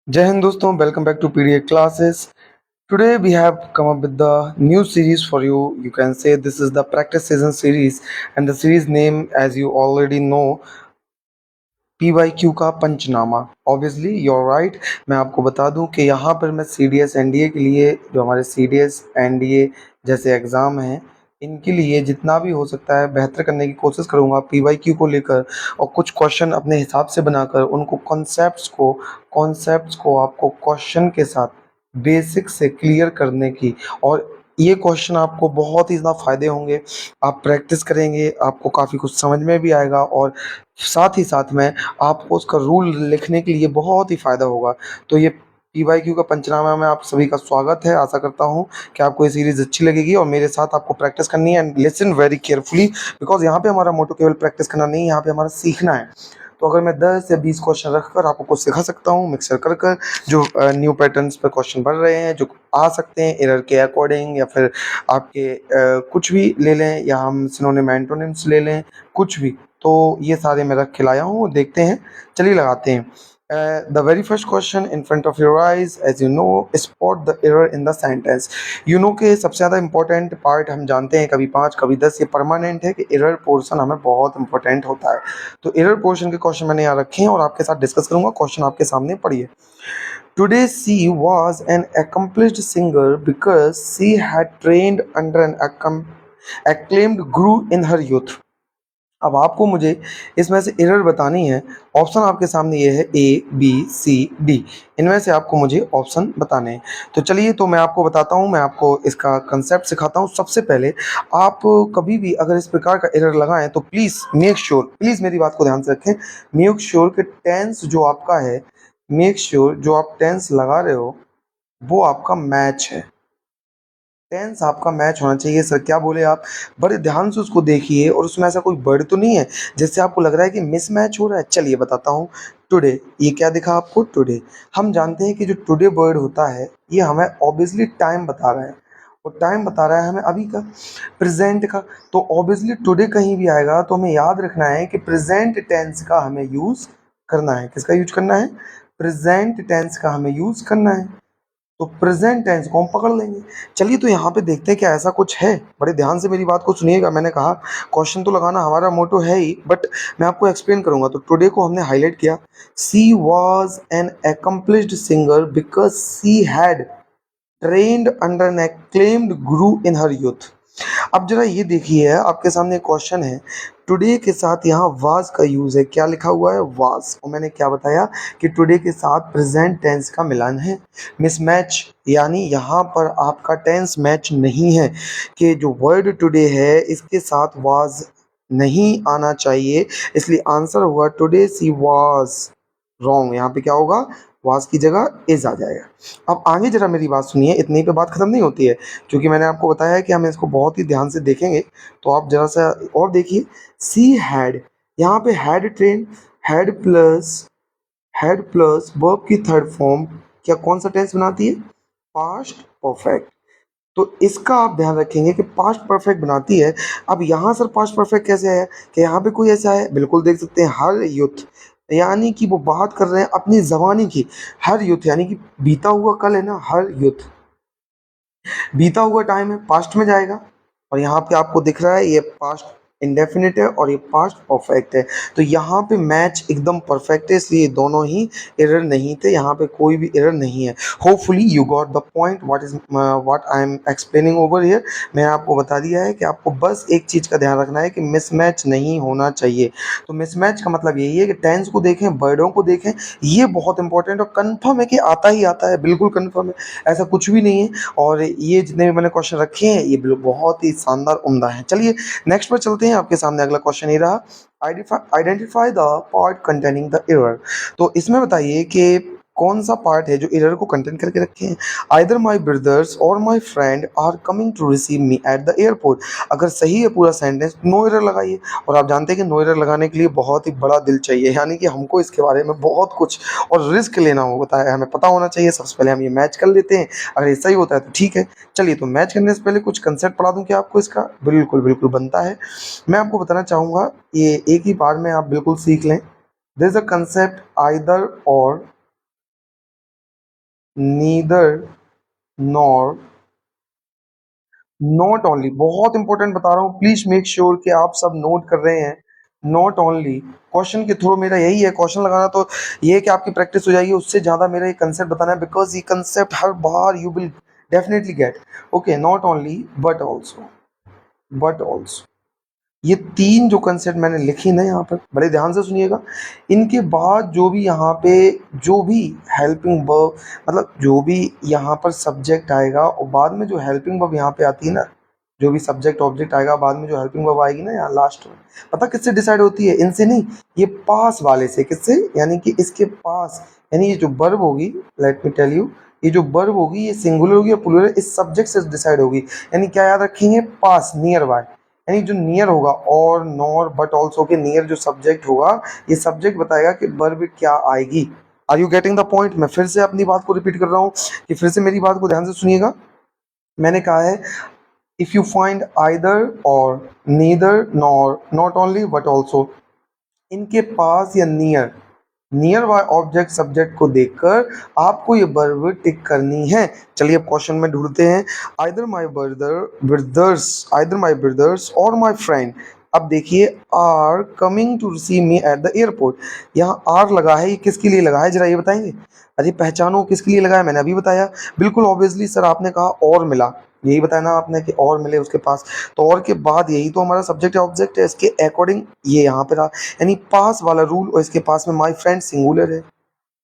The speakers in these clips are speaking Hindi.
Jai Hind doston, welcome back to PDA classes. Today we have come up with the new series for you. You can say this is the practice season series, and the series name, as you already know, PYQ का पंचनामा. Obviously your right. मैं आपको बता दूं कि यहाँ पर मैं CDS NDA के लिए, जो हमारे CDS NDA जैसे एग्ज़ाम हैं, इनके लिए जितना भी हो सकता है बेहतर करने की कोशिश करूँगा PYQ को लेकर, और कुछ क्वेश्चन अपने हिसाब से बनाकर उनको कॉन्सेप्ट्स को आपको क्वेश्चन के साथ बेसिक से क्लियर करने की, और ये क्वेश्चन आपको बहुत ही ज़्यादा फ़ायदे होंगे. आप प्रैक्टिस करेंगे, आपको काफ़ी कुछ समझ में भी आएगा, और साथ ही साथ में आपको उसका रूल लिखने के लिए बहुत ही फ़ायदा होगा. तो ये PYQ का पंचनामा में आप सभी का स्वागत है. आशा करता हूँ कि आपको ये सीरीज़ अच्छी लगेगी और मेरे साथ आपको प्रैक्टिस करनी है. And listen very carefully, because यहाँ पे हमारा मोटो केवल प्रैक्टिस करना नहीं है, यहाँ पे हमारा सीखना है. तो अगर मैं 10 या 20 क्वेश्चन रखकर आपको कुछ सिखा सकता हूँ मिक्सर कर कर, जो न्यू पैटर्न्स पे क्वेश्चन बढ़ रहे हैं, जो आ सकते हैं एरर के अकॉर्डिंग, या फिर आपके कुछ भी ले लें, या हम सिनोनिम एंटोनिम्स ले लें, कुछ भी, तो ये सारे मैं रख के लाया हूँ. देखते हैं, चलिए लगाते हैं. The very first question in front of your eyes, as you know, spot the error in the sentence. You know कि सबसे ज़्यादा इम्पोर्टेंट पार्ट हम जानते हैं, कभी 5 कभी 10 ये परमानेंट है कि एरर पोर्शन हमें बहुत इंपॉर्टेंट होता है. तो एरर पोर्शन के क्वेश्चन मैंने यहाँ रखे हैं और आपके साथ डिस्कस करूंगा. क्वेश्चन आपके सामने पढ़िए. Today she was an accomplished singer because she had trained under an acclaimed guru in her youth. अब आपको मुझे इसमें से एरर बतानी है. ऑप्शन आपके सामने ये है ABCD. इनमें से आपको मुझे ऑप्शन बताने हैं. तो चलिए, तो मैं आपको बताता हूँ, मैं आपको इसका कंसेप्ट सिखाता हूँ. सबसे पहले आप कभी भी अगर इस प्रकार का एरर लगाएं तो प्लीज़ मेक श्योर, प्लीज़ मेरी बात को ध्यान से रखें, मेक श्योर कि टेंस जो आपका है, मेक श्योर जो आप टेंस लगा रहे हो वो आपका मैच है. टेंस आपका मैच होना चाहिए. सर क्या बोले आप? बड़े ध्यान से उसको देखिए, और उसमें ऐसा कोई वर्ड तो नहीं है जिससे आपको लग रहा है कि मिसमैच हो रहा है. चलिए बताता हूँ. टुडे, ये क्या दिखा आपको? टुडे. हम जानते हैं कि जो टुडे वर्ड होता है ये हमें ऑब्वियसली टाइम बता रहा है, और टाइम बता रहा है हमें अभी का, प्रेजेंट का. तो ऑब्वियसली टुडे कहीं भी आएगा तो हमें याद रखना है कि प्रेजेंट टेंस का हमें यूज़ करना है. किसका यूज करना है? प्रेजेंट टेंस का हमें यूज़ करना है. तो प्रेजेंट टेंस को हम पकड़ लेंगे. चलिए, तो यहाँ पे देखते हैं क्या ऐसा कुछ है. बड़े ध्यान से मेरी बात को सुनिएगा. मैंने कहा क्वेश्चन तो लगाना हमारा मोटो है ही, बट मैं आपको एक्सप्लेन करूंगा. तो टुडे को हमने हाईलाइट किया. She was an accomplished singer because she had trained under an acclaimed guru in her youth. अब जरा ये देखिए, आपके सामने क्वेश्चन है. टुडे के साथ यहाँ वाज का यूज है. क्या लिखा हुआ है? वाज. और मैंने क्या बताया कि टुडे के साथ प्रेजेंट टेंस का मिलान है. मिसमैच, यानी यहाँ पर आपका टेंस मैच नहीं है, कि जो वर्ड टुडे है इसके साथ वाज नहीं आना चाहिए. इसलिए आंसर होगा टुडे सी वाज. रॉन्ग. यहाँ पे क्या होगा? वाज की जगह इज आ जाएगा. अब आगे जरा मेरी बात सुनिए, इतनी पे बात खत्म नहीं होती है, क्योंकि मैंने आपको बताया है कि हम इसको बहुत ही ध्यान से देखेंगे. तो आप जरा सा और देखिए. सी हैड, यहाँ पे had train, had plus verb की थर्ड फॉर्म क्या कौन सा टेंस बनाती है? Past perfect. तो इसका आप ध्यान रखेंगे कि पास्ट परफेक्ट बनाती है. अब यहाँ सर पास्ट परफेक्ट कैसे है? कि यहाँ पे कोई ऐसा है, बिल्कुल देख सकते हैं, हर युथ, यानी कि वो बात कर रहे हैं अपनी जबानी की. हर युथ यानी कि बीता हुआ कल है ना, हर युथ, बीता हुआ टाइम है, पास्ट में जाएगा. और यहाँ पे आपको दिख रहा है ये पास्ट इंडेफिनिट है और ये पास्ट परफेक्ट है. तो यहाँ पे मैच एकदम परफेक्ट है, इसलिए दोनों ही एरर नहीं थे. यहाँ पे कोई भी एरर नहीं है. Hopefully you got the point what I am explaining over here. मैंने आपको बता दिया है कि आपको बस एक चीज़ का ध्यान रखना है कि मिसमैच नहीं होना चाहिए. तो मिसमैच का मतलब यही है कि टेंस को देखें, वर्डों को देखें. ये बहुत इंपॉर्टेंट और कन्फर्म है कि आता ही आता है, बिल्कुल कन्फर्म है, ऐसा कुछ भी नहीं है. और ये जितने भी मैंने क्वेश्चन रखे हैं ये बहुत ही शानदार उम्दा हैं. चलिए नेक्स्ट पर चलते हैं. आपके सामने अगला क्वेश्चन ये रहा. Identify the part containing the error. तो इसमें बताइए कि कौन सा पार्ट है जो एरर को कंटेन करके रखे हैं. Either my brothers or my friend are coming to receive me at the airport. अगर सही है पूरा सेंटेंस, नो एरर लगाइए. और आप जानते हैं कि नो एरर लगाने के लिए बहुत ही बड़ा दिल चाहिए, यानी कि हमको इसके बारे में बहुत कुछ और रिस्क लेना होता है, हमें पता होना चाहिए. सबसे पहले हम ये मैच कर लेते हैं. अगर ये सही होता है तो ठीक है. चलिए, तो मैच करने से पहले कुछ कंसेप्ट पढ़ा दूं क्या आपको इसका? बिल्कुल बिल्कुल बनता है. मैं आपको बताना चाहूँगा, ये एक ही बार में आप बिल्कुल सीख लें. There is a concept either or neither nor, not only, बहुत इंपॉर्टेंट बता रहा हूँ, प्लीज मेक श्योर कि आप सब नोट कर रहे हैं। नॉट ओनली क्वेश्चन के थ्रू मेरा यही है, क्वेश्चन लगाना तो ये है कि आपकी प्रैक्टिस हो जाएगी, उससे ज़्यादा मेरा ये कंसेप्ट बताना है, बिकॉज ये concept her bar you will definitely get. Okay, not only but also, but also, ये तीन जो कंसेप्ट मैंने लिखी ना यहाँ पर, बड़े ध्यान से सुनिएगा। इनके बाद जो भी यहाँ पे जो भी हेल्पिंग वर्ब, मतलब जो भी यहाँ पर सब्जेक्ट आएगा और बाद में जो हेल्पिंग वर्ब यहाँ पे आती है ना, जो भी सब्जेक्ट ऑब्जेक्ट आएगा बाद में जो हेल्पिंग वर्ब आएगी ना यहाँ लास्ट में, पता किससे डिसाइड होती है? इनसे नहीं, ये पास वाले से। किससे? यानी कि इसके पास, यानी ये जो वर्ब होगी, लेट मी टेल यू, ये जो वर्ब होगी ये सिंगुलर होगी या प्लूरल, इस सब्जेक्ट से डिसाइड होगी। यानी क्या याद रखेंगे? पास, नियर बाय, यानी जो नियर होगा, और नॉर बट ऑल्सो के नियर जो सब्जेक्ट होगा, ये सब्जेक्ट बताएगा कि वर्ब क्या आएगी। Are you getting the point? मैं फिर से अपनी बात को रिपीट कर रहा हूँ कि फिर से मेरी बात को ध्यान से सुनिएगा। मैंने कहा है if you find either or neither nor not only but also, इनके पास या near, near by object subject को देखकर आपको ये वर्ब टिक करनी है। चलिए अब क्वेश्चन में ढूंढते हैं। Either my brothers, either my brothers or my friend. अब देखिए, are coming to receive me at the airport, यहाँ आर लगा है, ये किसके लिए लगा है जरा ये बताएंगे? अरे पहचानो किसके लिए लगा है, मैंने अभी बताया। बिल्कुल ऑब्वियसली सर, आपने कहा और मिला, यही बताया ना आपने कि और मिले उसके पास, तो और के बाद यही तो हमारा सब्जेक्ट है ऑब्जेक्ट है, इसके अकॉर्डिंग ये यहाँ पे रहा, यानी पास वाला रूल। और इसके पास में माय फ्रेंड सिंगुलर है,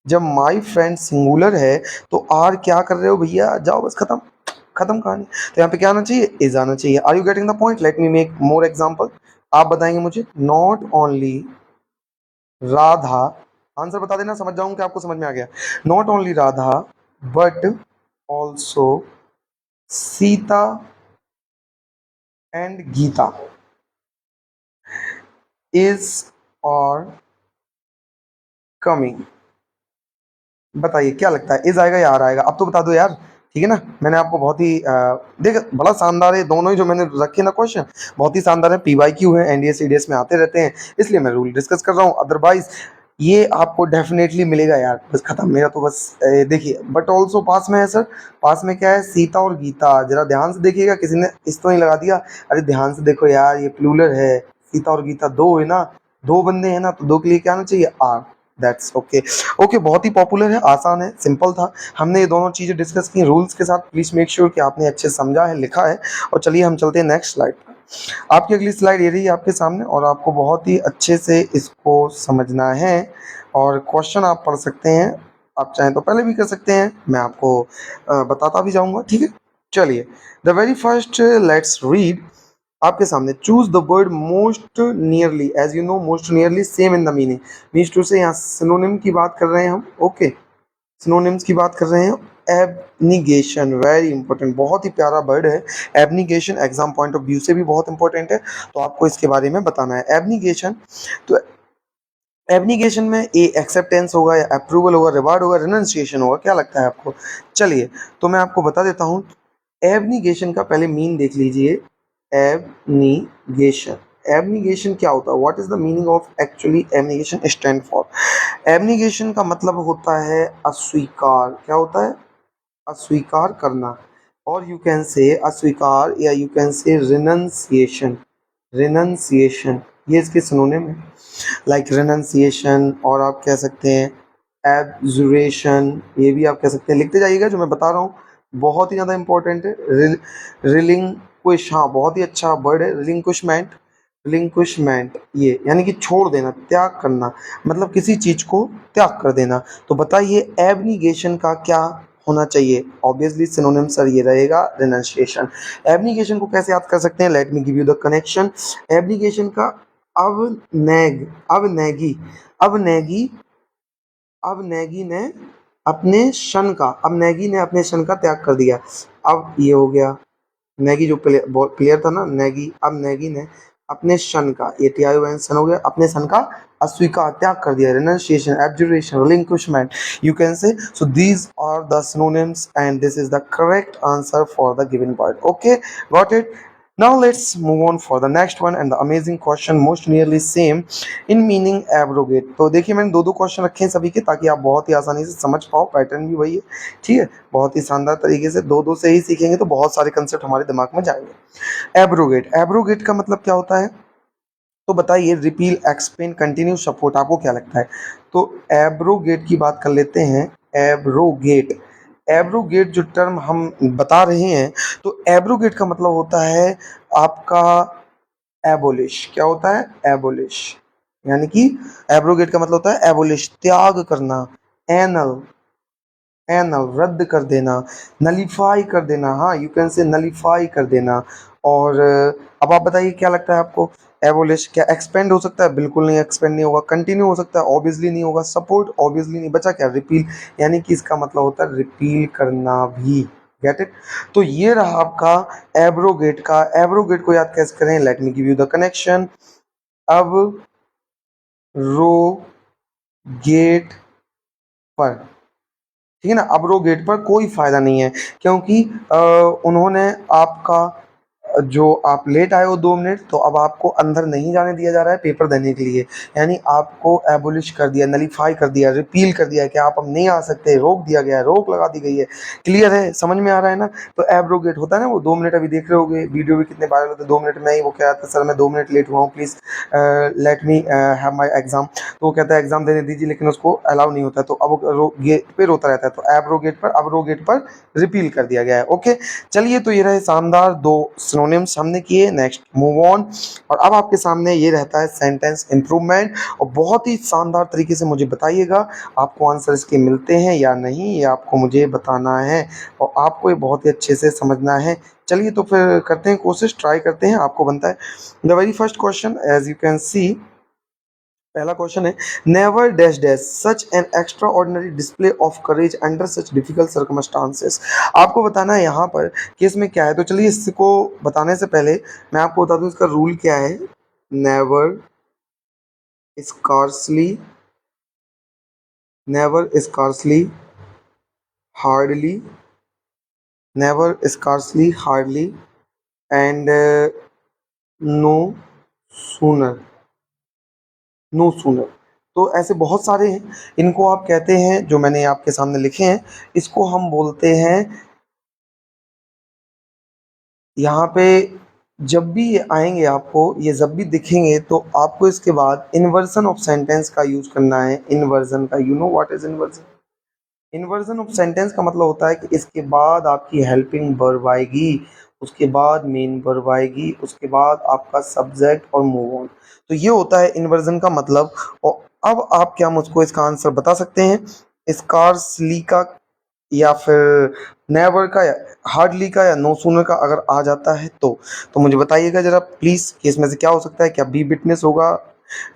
जब माय फ्रेंड सिंगुलर है तो आर क्या कर रहे हो भैया, जाओ बस, खत्म, खत्म कहानी। तो यहाँ पे क्या आना चाहिए? इज आना चाहिए। Are you getting the point? Let me make more example. आप बताएंगे मुझे, नॉट ओनली राधा, आंसर बता देना, समझ जाऊंगा कि आपको समझ में आ गया। Not only Radha but also Sita and Gita is or coming. बताइए क्या लगता है, इज आएगा या आर आएगा? अब तो बता दो यार, ठीक है ना। मैंने आपको बहुत ही देख, बड़ा शानदार है दोनों ही जो मैंने रखे ना क्वेश्चन, बहुत ही शानदार है, पीवाईक्यू है, एनडीए सीडीएस में आते रहते हैं, इसलिए मैं रूल डिस्कस कर रहा हूँ, अदरवाइज ये आपको डेफिनेटली मिलेगा यार। बस खत्म, मेरा तो बस देखिए, बट ऑल्सो पास में है सर, पास में क्या है? सीता और गीता। जरा ध्यान से देखिएगा, किसी ने इस तो नहीं लगा दिया? अरे ध्यान से देखो यार, ये प्लूरल है, सीता और गीता दो है ना, दो बंदे हैं ना, तो दो के लिए क्या आना चाहिए? आर। That's okay. ओके, बहुत ही पॉपुलर है, आसान है, सिंपल था। हमने ये दोनों चीज़ें डिस्कस की रूल्स के साथ। प्लीज़ मेक श्योर कि आपने अच्छे से समझा है, लिखा है। और चलिए हम चलते हैं नेक्स्ट स्लाइड पर। आपकी अगली स्लाइड ये रही आपके सामने, और आपको बहुत ही अच्छे से इसको समझना है, और क्वेश्चन आप पढ़ सकते हैं, आप चाहें तो पहले भी कर सकते हैं, मैं आपको बताता भी जाऊंगा, ठीक है। चलिए, the very first let's read आपके सामने, choose the word most nearly. As you know, most nearly same in the meaning, means to say यहाँ सिनोनिम की बात कर रहे हैं हम। ओके, सिनोनिम्स की बात कर रहे हैं। एबनिगेशन, वेरी इंपॉर्टेंट, बहुत ही प्यारा वर्ड है abnegation, exam point of view से भी बहुत इंपॉर्टेंट है, तो आपको इसके बारे में बताना है। एबनिगेशन, तो एबनिगेशन में ए एक्सेप्टेंस होगा या अप्रूवल होगा, रिवार्ड होगा, रिनंसिएशन होगा, क्या लगता है आपको? चलिए तो मैं आपको बता देता हूँ। एबनिगेशन का पहले मीन देख लीजिए। एबनिगेशन, एबनिगेशन क्या होता है? What is the meaning of actually abnegation stand for? Abnegation का मतलब होता है अस्वीकार। क्या होता है? अस्वीकार करना। और यू कैन से अस्वीकार, या यू कैन से रिनंसिएशन, रिनंसिएशन, ये इसके सिनोनिम है, लाइक रिनंसिएशन। और आप कह सकते हैं एब्जुरेशन, ये भी आप कह सकते हैं, लिखते जाइएगा जो मैं बता रहा हूँ, बहुत ही ज़्यादा इंपॉर्टेंट है। रिलिंक्विश, हाँ बहुत ही अच्छा वर्ड है, रिलिंक्विशमेंट, रिलिंक्विशमेंट, ये यानी कि छोड़ देना, त्याग करना, मतलब किसी चीज को त्याग कर देना। तो बताइए एबनिगेशन का क्या होना चाहिए? ऑब्वियसली सिनोनिम सर ये रहेगा, रिनंसिएशन। एबनिगेशन को कैसे याद कर सकते हैं? Let me give you the connection. Abnegation का अवनेग, अवनेगी, अवनेगी, अवनेगी ने अपने शन का, अवनेगी ने अपने शन का त्याग कर दिया। अब ये हो गया नेगी, जो प्लेयर था ना नेगी, अब नेगी ने अपने शन का, ये टी सन हो गया, अपने सन का अस्वीकार, त्याग कर दिया, renunciation, abjuration, relinquishment, you can say. So these are the synonyms and this is the correct answer for the given word. Okay, got it? Now let's move on for the next one and the amazing question, most nearly same in meaning abrogate. तो देखिए मैंने दो दो क्वेश्चन रखे हैं सभी के, ताकि आप बहुत ही आसानी से समझ पाओ, पैटर्न भी वही है, ठीक है। बहुत ही शानदार तरीके से दो दो से ही सीखेंगे तो बहुत सारे कंसेप्ट हमारे दिमाग में जाएंगे। एब्रोगेट, एब्रोगेट का मतलब क्या होता है, तो बताइए। रिपील, एक्सप्लेन, कंटिन्यू, सपोर्ट, आपको क्या लगता है? तो एब्रोगेट की बात कर लेते हैं। एब्रोगेट, एब्रोगेट जो टर्म हम बता रहे हैं, तो एब्रोगेट का मतलब होता है आपका एबोलिश। क्या होता है? एबोलिश। यानी कि एब्रोगेट का मतलब होता है एबोलिश, त्याग करना, एनल, एनल रद्द कर देना, नलीफाई कर देना, हाँ यू कैन से नलीफाई कर देना। और अब आप बताइए क्या लगता है आपको? एबोलिश क्या एक्सपेंड हो सकता है? बिल्कुल नहीं, एक्सपेंड नहीं होगा। कंटिन्यू हो सकता है? ऑब्वियसली नहीं होगा। सपोर्ट ऑब्वियसली नहीं। बचा क्या? रिपील, यानी कि इसका मतलब होता है रिपील करना भी। Get it? तो ये रहा आपका एब्रोगेट का। एब्रोगेट को याद कैसे करें? Let me give you the connection. अब रो गेट पर, ठीक है ना, अब्रोगेट पर कोई फायदा नहीं है, क्योंकि उन्होंने आपका जो आप लेट आए हो 2 मिनट, तो अब आपको अंदर नहीं जाने दिया जा रहा है पेपर देने के लिए। यानी आपको एबोलिश कर दिया, नलीफाई कर दिया, रिपील कर दिया है कि आप अब नहीं आ सकते, रोक दिया गया है, रोक लगा दी गई है। क्लियर है? समझ में आ रहा है ना? तो एब्रोगेट होता है ना वो 2 मिनट, अभी देख रहे होगे वीडियो भी कितने वायरल होते हैं, 2 मिनट में ही वो क्या आता है, सर मैं 2 मिनट लेट हुआ हूँ, please let me have my exam. तो वो कहता है एग्जाम देने दीजिए, लेकिन उसको अलाउ नहीं होता है, तो अब वो गेट पे रोता रहता है। तो एब्रोगेट पर, अब्रोगेट पर रिपील कर दिया गया है। ओके, चलिए, तो ये रहे शानदार दो सिनोनिम्स हमने किए। Next move on. और अब आपके सामने ये रहता है सेंटेंस इंप्रूवमेंट, और बहुत ही शानदार तरीके से मुझे बताइएगा आपको आंसर इसके मिलते हैं या नहीं, ये आपको मुझे बताना है और आपको ये बहुत ही अच्छे से समझना है। चलिए तो फिर करते हैं कोशिश, ट्राई करते हैं। आपको बनता है the very first question, as you can see. पहला क्वेश्चन है, never dash dash such an extraordinary display of courage under such difficult circumstances. आपको बताना है यहाँ पर कि इसमें क्या है। तो चलिए, इसको बताने से पहले मैं आपको बता दूं इसका रूल क्या है। Never scarcely, never scarcely, hardly, never scarcely, hardly, and no sooner, no sooner. तो ऐसे बहुत सारे हैं, इनको आप कहते हैं, जो मैंने आपके सामने लिखे हैं, इसको हम बोलते हैं, यहाँ पे जब भी ये आएंगे आपको, ये जब भी दिखेंगे, तो आपको इसके बाद इन्वर्जन ऑफ सेंटेंस का यूज करना है। इन्वर्जन का, you know what is inversion? Inversion of sentence का मतलब होता है कि इसके बाद आपकी हेल्पिंग वर्ब आएगी, उसके बाद मेन वर्ब आएगी, उसके बाद आपका सब्जेक्ट और मूव ऑन। तो ये होता है इन्वर्जन का मतलब। और अब आप क्या मुझको इसका आंसर बता सकते हैं? स्कार्सली का, या फिर नेवर का, या हार्डली का, या नो सूनर का अगर आ जाता है तो मुझे बताइएगा जरा प्लीज़ कि इसमें से क्या हो सकता है। क्या बी विटनेस होगा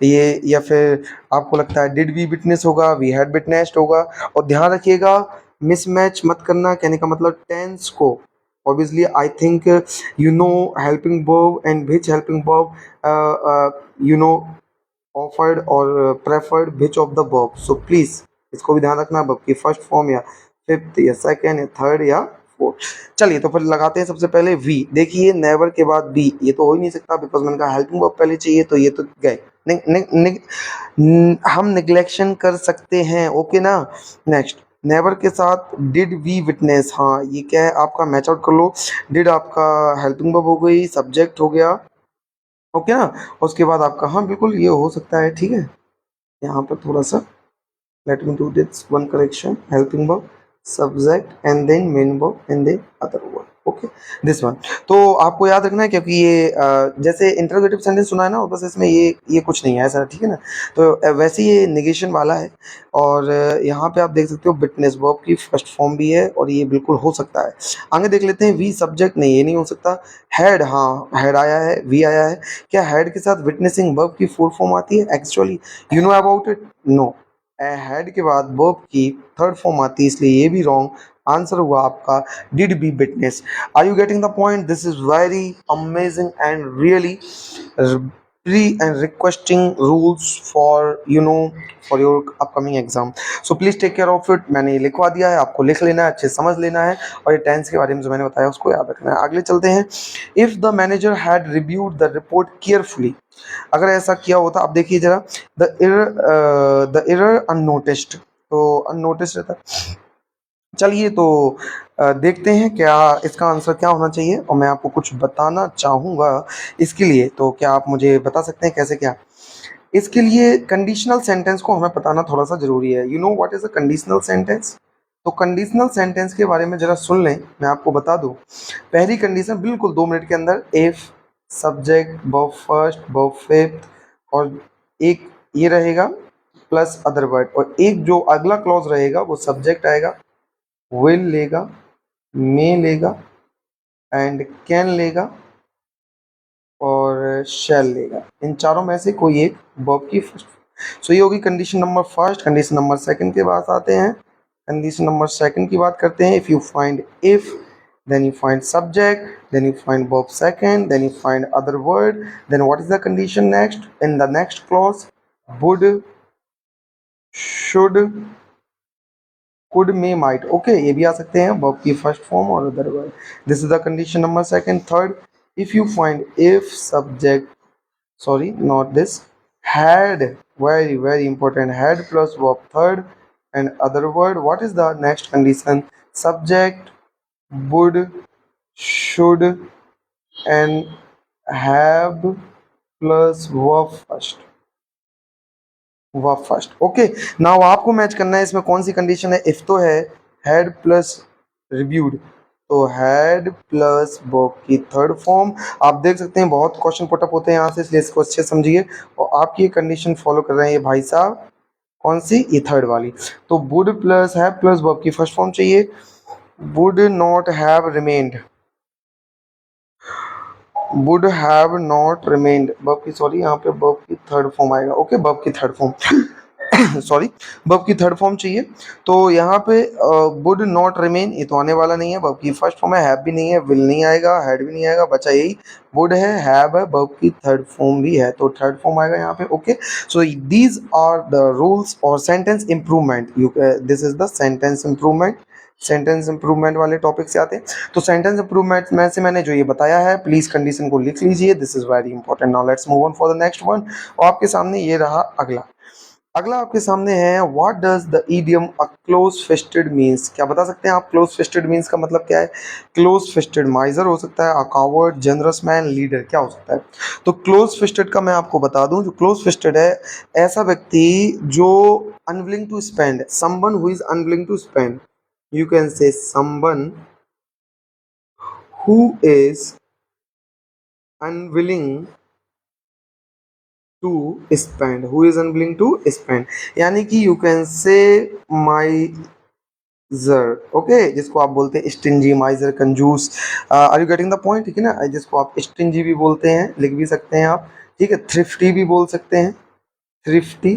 ये, या फिर आपको लगता है डिड वी विटनेस होगा, वी हैड विटनेस्ड होगा? और ध्यान रखिएगा, मिसमैच मत करना। कहने का मतलब टेंस को, obviously I think you know helping verb and which helping verb you know offered और preferred which of the verb. So please इसको भी ध्यान रखना, वर्ब की फर्स्ट फॉर्म या फिफ्थ या सेकेंड या थर्ड या फोर्थ। चलिए तो फिर लगाते हैं सबसे पहले वी। देखिए नेवर के बाद बी, ये तो हो ही नहीं सकता, बिकॉज मैंने कहा हेल्पिंग वर्ब पहले चाहिए, तो ये तो गए। हम निग्लेक्शन कर सकते हैं, ओके ना। नेक्स्ट, नेवर के साथ डिड वी विटनेस, हाँ ये क्या है आपका, मैच आउट कर लो। डिड आपका हेल्पिंग वर्ब हो गई, सब्जेक्ट हो गया, ओके ना। उसके बाद आपका, हाँ बिल्कुल ये हो सकता है, ठीक है। यहाँ पर थोड़ा सा let me do this one correction, helping verb, subject and then main verb and then other verb, okay this one। तो आपको याद रखना है, क्योंकि ये जैसे इंटरोगेटिव सेंटेंस सुना है ना, बस इसमें ये कुछ नहीं है ऐसा, ठीक है ना। तो वैसे ये नेगेशन वाला है। और यहाँ पे आप देख सकते हो विटनेस वर्ब की फर्स्ट फॉर्म भी है, और ये बिल्कुल हो सकता है। आगे देख लेते हैं, वी सब्जेक्ट, नहीं ये नहीं हो सकता। हैड, हाँ हैड आया है, वी आया है। क्या हैड के साथ विटनेसिंग वर्ब की फुल फॉर्म आती है? Actually you know about it? No. Had के बाद वर्ब की थर्ड फॉर्म आती है, इसलिए ये भी रॉन्ग। आंसर हुआ आपका did be witness. Are you getting the point? This is very amazing and really pre and requesting rules for for your upcoming exam. So please take care of it. मैंने ये लिखवा दिया है, आपको लिख लेना है, अच्छे से समझ लेना है और ये टेंस के बारे में जो मैंने बताया उसको याद रखना है। आगे चलते हैं। If the manager had reviewed the report carefully, अगर ऐसा किया होता, आप देखिए जरा, द एरर अननोटिस्ड, तो अननोटिस्ड रहता। चलिए तो देखते हैं क्या इसका आंसर क्या होना चाहिए और मैं आपको कुछ बताना चाहूँगा इसके लिए। तो क्या आप मुझे बता सकते हैं कैसे क्या? इसके लिए कंडीशनल सेंटेंस को हमें बताना थोड़ा-सा ज़रूरी है। You know what is a conditional sentence? तो कंडीशनल सेंटेंस के बारे में ज़रा सुन लें, मैं आपको बता दूँ। पहली कंडीशन बिल्कुल 2 मिनट के अंदर, if subject verb first verb fifth और एक ये रहेगा प्लस अदर वर्ड, और एक जो अगला क्लॉज रहेगा वो सब्जेक्ट आएगा, विल लेगा, मे लेगा एंड कैन लेगा और शैल लेगा। इन चारों में से कोई एक वर्ब की फर्स्ट। सो ये होगी condition number first. Condition number second के पास आते हैं। कंडीशन नंबर सेकंड की बात करते हैं। If you find if, then you find subject, then you find verb second, then you find other word, then what is the condition next? In the next clause, would, should, could, may, might, okay ये भी आ सकते हैं वर्ब की फर्स्ट फॉर्म और other word. This is the condition number second. Third, if you find if subject, sorry not this, had, very very important, had plus verb third and other word, what is the next condition? Subject, would, should and have plus verb first, verb first. Okay, now आपको मैच करना है इसमें कौन सी कंडीशन है। इफ तो है हैड प्लस रिव्यूड, तो हैड प्लस वर्ब की थर्ड फॉर्म। आप देख सकते हैं बहुत क्वेश्चन पुटअप होते हैं यहाँ से, इसलिए इसको अच्छे समझिए और आपकी ये कंडीशन फॉलो कर रहे हैं ये भाई साहब। कौन सी? ये थर्ड वाली। तो would plus have plus verb की फर्स्ट फॉर्म चाहिए। Would not have remained, would have not remained verb की, सॉरी यहाँ पे वर्ब की थर्ड फॉर्म आएगा। ओके, वर्ब की थर्ड फॉर्म सॉरी, वर्ब की थर्ड फॉर्म चाहिए। तो यहाँ पे वुड नॉट रिमेन, ये तो आने वाला नहीं है, वर्ब की फर्स्ट फॉर्म है। हैव भी नहीं है, विल नहीं आएगा, हैड भी नहीं आएगा, बचा यही वुड है, हैव है, वर्ब की थर्ड फॉर्म भी है, तो थर्ड फॉर्म आएगा यहाँ पे। Okay, so these are the rules और sentence improvement. This is the sentence improvement. Sentence improvement वाले टॉपिक से आते हैं। तो सेंटेंस इंप्रूवमेंट में से मैंने जो ये बताया है, प्लीज कंडीशन को लिख लीजिए, this is very important. Now let's move on for the next one. और आपके सामने ये रहा अगला। अगला आपके सामने है, what does the idiom a close fisted means. क्या बता सकते हैं आप क्लोज फिस्टेड मीन्स का मतलब क्या है? क्लोज फिस्टेड माइजर हो सकता है, a coward, generous man, leader, क्या हो सकता है? तो क्लोज फिस्टेड का मैं आपको बता दूं, जो क्लोज फिस्टेड है, ऐसा व्यक्ति जो unwilling to spend, someone who is unwilling to spend, you can say someone who is unwilling to spend, who is unwilling to spend, यानी कि you can say miser, okay, जिसको आप बोलते हैं स्टिंजी, माइजर, कंजूस। Are you getting the point? ठीक है ना, जिसको आप स्टिंजी भी बोलते हैं, लिख भी सकते हैं आप, ठीक है। थ्रिफ्टी भी बोल सकते हैं, थ्रिफ्टी,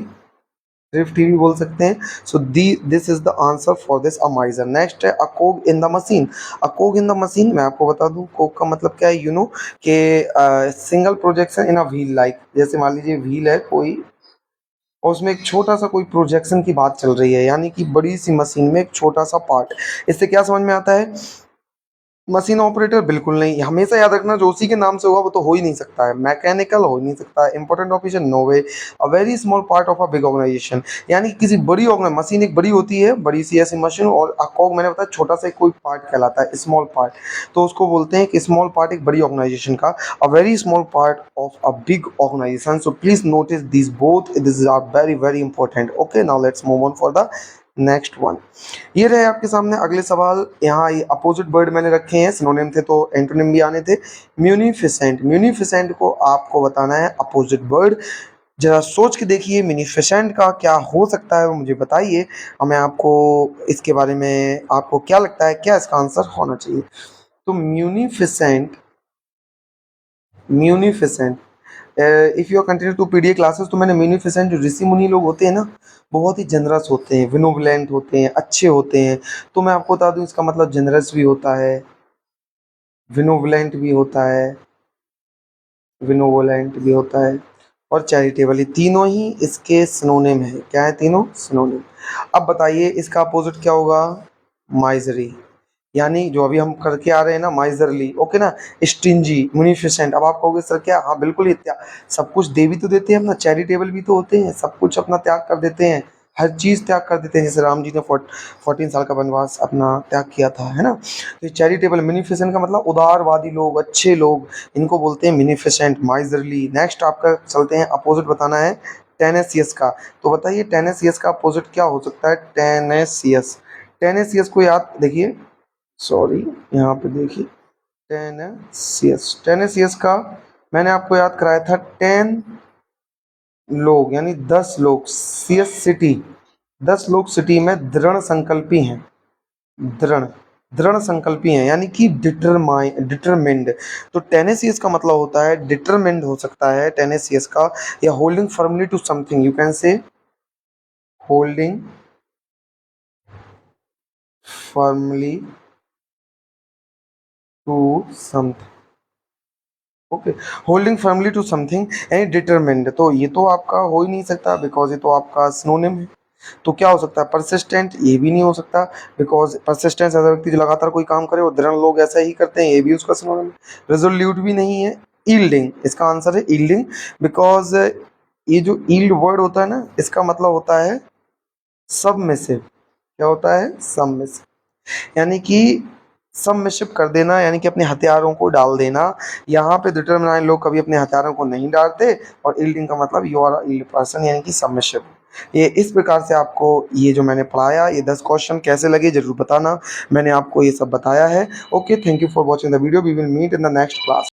थ्रिफ्टी भी बोल सकते हैं। So this is the answer for this, a miser. Next है a cog in the machine. A cog in the machine, मैं आपको बता दूं कोग का मतलब क्या है। यू नो कि single projection in a wheel, like जैसे मान लीजिए व्हील है कोई और उसमें एक छोटा सा कोई प्रोजेक्शन की बात चल रही है, यानी कि बड़ी सी मशीन में एक छोटा सा पार्ट। इससे क्या समझ में आता है? मशीन ऑपरेटर बिल्कुल नहीं, हमेशा याद रखना जो उसी के नाम से होगा वो तो हो ही नहीं सकता है। मैकेनिकल हो ही नहीं सकता है। Important officer, no way. A very small part of a big organisation, यानी कि किसी बड़ी मशीन एक बड़ी होती है, बड़ी सी ऐसी मशीन, और अकॉग मैंने बताया छोटा सा कोई पार्ट कहलाता है, स्मॉल पार्ट। तो उसको बोलते हैं कि स्मॉल पार्ट एक बड़ी ऑर्गेनाइजेशन का, a very small part of a big organisation. So please notice this both, this are very very important. Okay, now let's move on for the next one. ये रहे आपके सामने अगले सवाल। यहाँ ये अपोजिट वर्ड मैंने रखे हैं, सिनोनिम थे तो एंटोनिम भी आने थे। म्यूनिफिसेंट, म्यूनिफिसेंट को आपको बताना है अपोजिट वर्ड। जरा सोच के देखिए म्यूनिफिसेंट का क्या हो सकता है वो मुझे बताइए, और मैं आपको इसके बारे में, आपको क्या लगता है क्या इसका आंसर होना चाहिए। तो munificent, munificent, if you are continue to PDA classes, तो मैंने म्यूनिफिसेंट, जो ऋषि मुनि लोग होते हैं ना, बहुत ही जनरस होते हैं, विनोवलेंट होते हैं, अच्छे होते हैं। तो मैं आपको बता दूं इसका मतलब जनरस भी होता है, विनोवलेंट भी होता है, विनोवलेंट भी होता है। और चैरिटेबल, ये तीनों ही इसके सिनोनिम है। क्या है तीनों? सिनोनिम। अब बताइए इसका अपोजिट क्या होगा? माइजरी, यानी जो अभी हम करके आ रहे हैं ना, माइजरली, ओके ना, स्टिंजी, मुनिफिसेंट। अब आप कहोगे सर क्या? हाँ बिल्कुल, ये त्याग, सब कुछ दे भी तो देते हैं अपना, चैरिटेबल भी तो होते हैं, सब कुछ अपना त्याग कर देते हैं, हर चीज त्याग कर देते हैं, जैसे राम जी ने 14 साल का वनवास अपना त्याग किया था, है ना। तो चैरिटेबल, मिनिफिसेंट का मतलब उदारवादी लोग, अच्छे लोग, इनको बोलते हैं मिनिफिसेंट, माइजरली। नेक्स्ट आपका चलते हैं, अपोजिट बताना है टेनेसियस का। तो बताइए टेनेसियस का अपोजिट क्या हो सकता है? टेनेसियस, टेनेसियस को याद देखिए, सॉरी यहाँ पे देखिए, टेनेसियस, टेनेसियस का मैंने आपको याद कराया था 10 लोग, यानी 10 लोग, सीएस सिटी, 10 लोग सिटी में दृढ़ संकल्पी हैं, दृढ़, दृढ़ संकल्पी हैं, यानी कि डिटरमाइंड। तो टेनेसियस का मतलब होता है डिटरमाइंड, हो सकता है टेनेसियस का, या holding firmly to something, you can say holding firmly to something, okay, holding firmly to something and determined. तो ये तो आपका हो ही नहीं सकता, बिकॉज ये तो आपका सिनोनिम है। तो क्या हो सकता है? परसिस्टेंट, ये भी नहीं हो सकता, बिकॉज परसिस्टेंस ऐसा व्यक्ति जो लगातार कोई काम करे, और दृढ़ लोग ऐसा ही करते हैं, ये भी उसका सिनोनिम है। रिजोल्यूट भी नहीं है। ईल्डिंग, इसका आंसर है ईल्डिंग, बिकॉज ये जो ईल्ड वर्ड होता है ना, इसका मतलब होता है सबमिसिव। क्या होता है? सबमिसिव, यानी कि सबमिशिव कर देना, यानी कि अपने हथियारों को डाल देना। यहाँ पे डिटरमिनाइन लोग कभी अपने हथियारों को नहीं डालते, और ईल्डिंग का मतलब यू आर ईल्ड पर्सन, यानी कि सबमिशिव। ये इस प्रकार से आपको ये जो मैंने पढ़ाया, ये 10 क्वेश्चन कैसे लगे जरूर बताना। मैंने आपको ये सब बताया है। Okay, thank you for watching the video, we will meet in the next class.